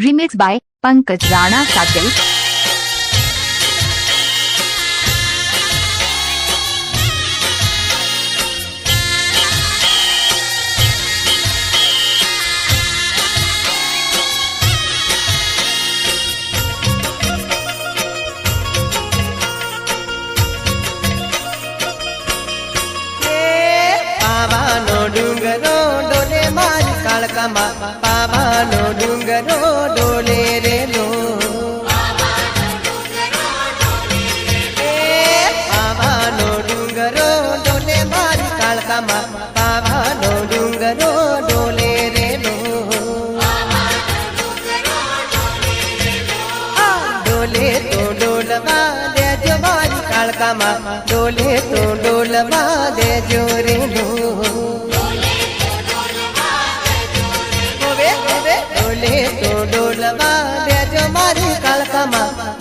Remix by Pankaj Rana Satil. डूंगरो डोले मारी कालका पावानो डूंगरो डोले रे लो पावानो डूंगरो डोले मारी कालका पावानो डूंगरो डोले रे लो डोले तो डोलवा दे जो मारी कालका डोले तो डोलवा दे जो रे लो डोले तो डोलवा दे जो मारी कालका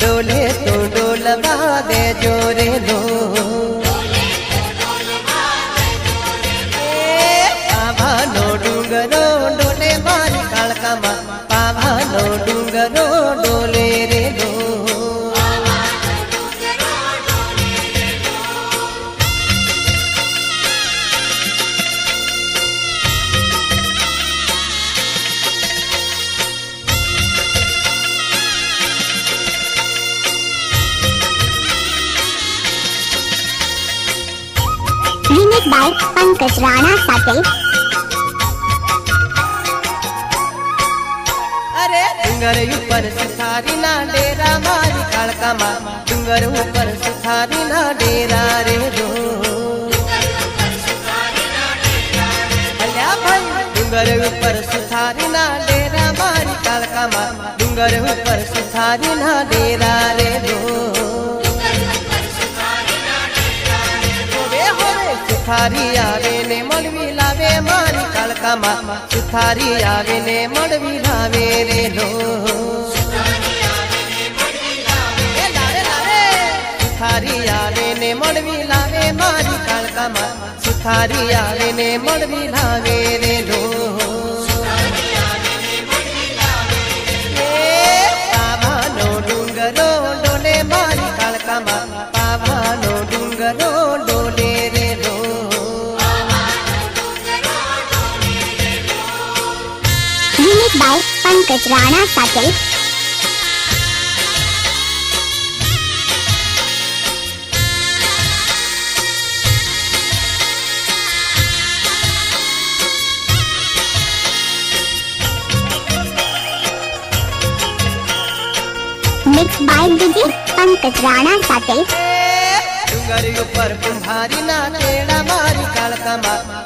डोले तो डोलवा दे जो रे लो पावानो डूंगरो डोले मारी कालका पावानो डूंगरो डोले रे लो Remix by Pankaj Rana Satil. अरे डूंगर ऊपर सुथारी ना डेरा मारी कालका डूंगर ऊपर सुथारी ना डेरा रे लो अल्या भाई डूंगर ऊपर सुथारी ना डेरा मारी कालका डूंगर ऊपर सुथारी ना डेरा रे लो सुथारी आवे ने मड़वी लावे मारी कालका सुथारी आवे ने मड़वी लावे रे लो सुथारी आवे ने मड़वी लावे मारी कालका सुथारी आवे ने मड़वी लावे रे लो पावानो डूंगरो डोले मारी कालका पावानो डूंगरो डोले रे लो Remix by Pankaj Rana Satil. Mixed by DJ Pankaj Rana Satil. डूंगर ऊपर कुम्हारी ना टेढ़ा मारी कालका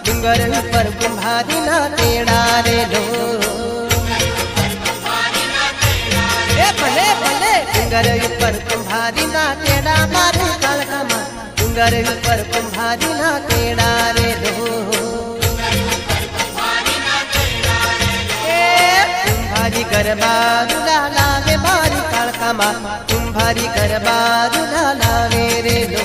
डूंगर ऊपर कुम्हारी ना टेढ़ा रे लो भले भले डूंगर ऊपर कुम्हारी ना टेढ़ा मारी कालका डूंगर ऊपर कुम्हारी ना टेढ़ा रे लो कुम्हारी गरबा लाला वे मारी कालका कुम्हारी गरबा लावे रे लो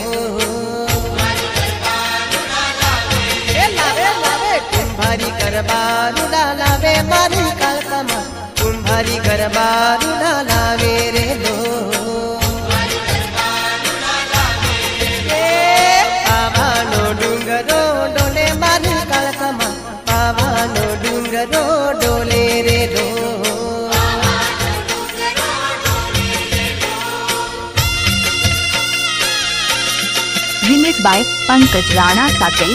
कुम्हारी गरबा लावे मारी कालका कुम्हारी गरबा लावे रे लो पावानो डूंगरो डोले मारी कालका पावानो डूंगरो डोले रे लो Remix by Pankaj Rana Satil.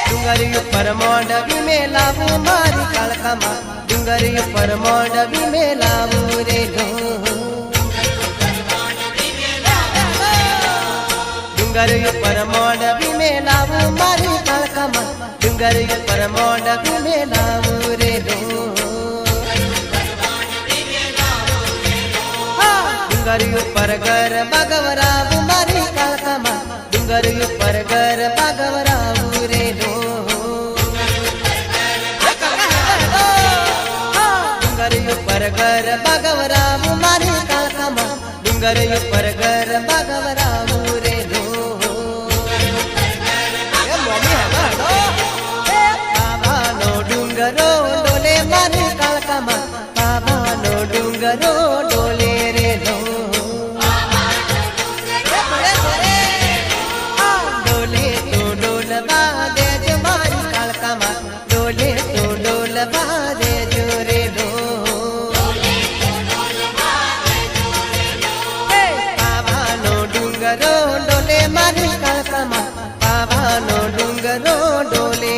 डूंगर ऊपर मोंडवी में लावू मारी कालका डूंगर ऊपर मोंडवी में लावू रे लो डूंगर ऊपर मोंडवी में लावू मारी कालका डूंगर ऊपर मोंडवी में लावू रे लो डूंगर ऊपर घर भगवराव मारी कालका डूंगर ऊपर घर भगवराव रे लो ડુંગર ઉપર ઘર બાગવરાવું મારી કાળકામાં ડુંગર ઉપર ઘર બાગવરાવું રે લો બાબાનો ડુંગરો ડોલે મારી કાળકામાં બાબાનો ડુંગરો ડોલે રે લો ડોલે તો ડોલવા દેજો મારી કાળકામાં ડોલે તો ડોલવા દેજો રે લો બાબાનો ડુંગરો ડોલે મારી કાળકામાં બાબાનો ડુંગરો ડોલે